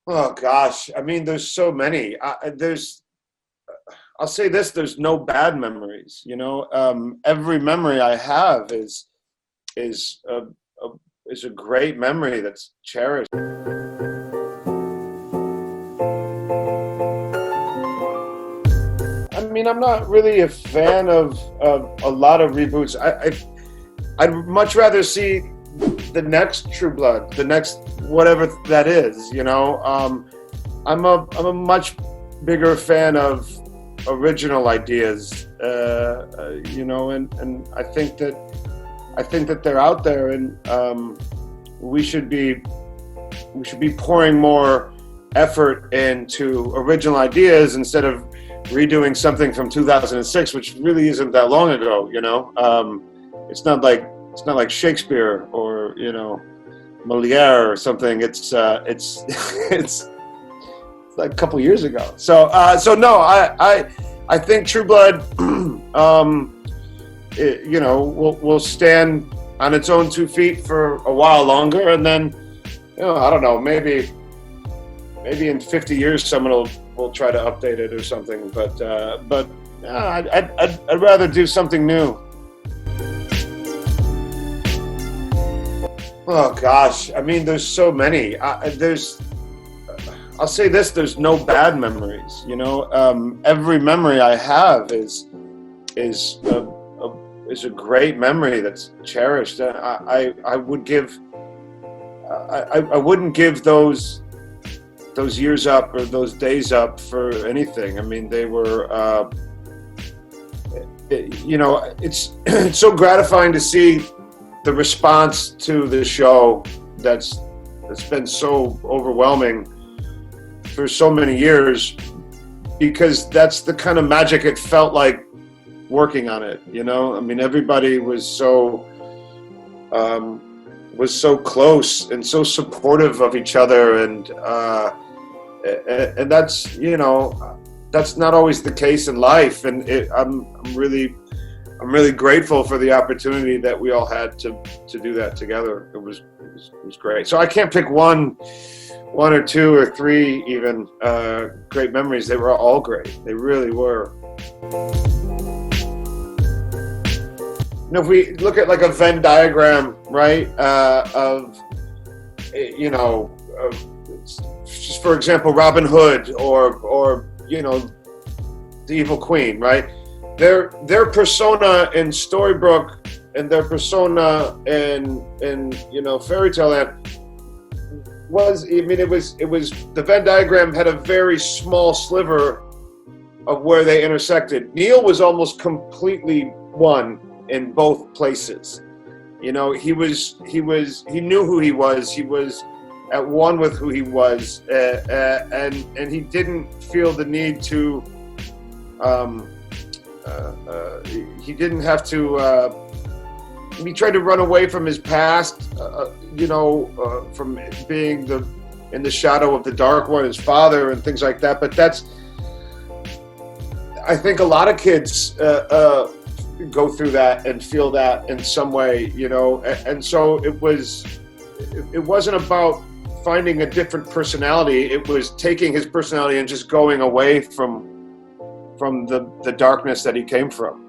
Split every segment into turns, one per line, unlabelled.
Oh gosh, I mean, there's so many. I'll say this: there's no bad memories. Every memory I have is a is a great memory that's cherished. I mean, I'm not really a fan of a lot of reboots. I'd much rather see the next True Blood, the next whatever that is. I'm a much bigger fan of original ideas. And I think that they're out there, and we should be pouring more effort into original ideas instead of redoing something from 2006, which really isn't that long ago. It's not like Shakespeare or Moliere or something. It's it's like a couple years ago. So no, I think True Blood, will stand on its own 2 feet for a while longer, and then I don't know, maybe in 50 years someone will try to update it or something. But I'd rather do something new. Oh gosh, I mean, there's so many. I'll say this: there's no bad memories. Every memory I have is a great memory that's cherished. I wouldn't give those years up or those days up for anything. I mean, they were. It's it's so gratifying to see the response to the show that's been so overwhelming for so many years, because that's the kind of magic it felt like working on it. I mean, everybody was so close and so supportive of each other, and that's that's not always the case in life, and I'm really grateful for the opportunity that we all had to do that together. It was great. So I can't pick one or two or three even great memories. They were all great. They really were. If we look at like a Venn diagram, right, just for example, Robin Hood or the Evil Queen, right? Their persona in Storybrooke and their persona in Fairy Tale Land was, I mean, it was the Venn diagram had a very small sliver of where they intersected. Neil was almost completely one in both places. He knew who he was. He was at one with who he was, and he didn't feel the need to. He didn't have to. He tried to run away from his past, from being in the shadow of the Dark One, his father, and things like that. But I think a lot of kids go through that and feel that in some way, and so it wasn't about finding a different personality. It was taking his personality and just going away from the darkness that he came from.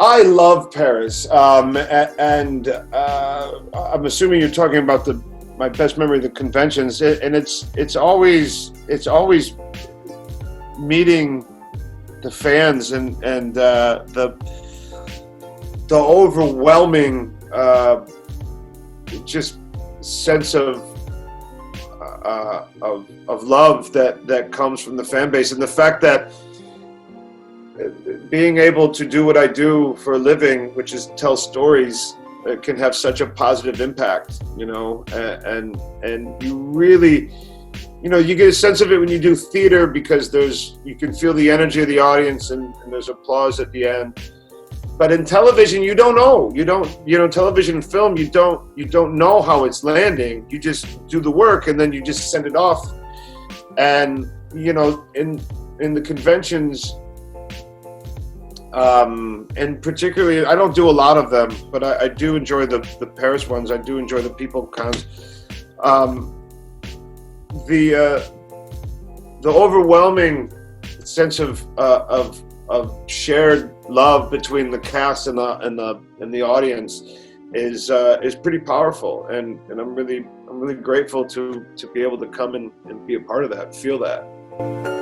I love Paris, and I'm assuming you're talking about my best memory of the conventions, and it's always meeting the fans and the overwhelming just sense of love that comes from the fan base, and the fact that being able to do what I do for a living, which is tell stories, can have such a positive impact, and you really, you get a sense of it when you do theater, because you can feel the energy of the audience and there's applause at the end. But in television, you don't know. Television and film, you don't know how it's landing. You just do the work and then you just send it off. And in the conventions, And particularly, I don't do a lot of them, but I do enjoy the Paris ones. I do enjoy the people cons. The overwhelming sense of shared love between the cast and the audience is pretty powerful, and I'm really grateful to be able to come and be a part of that, feel that.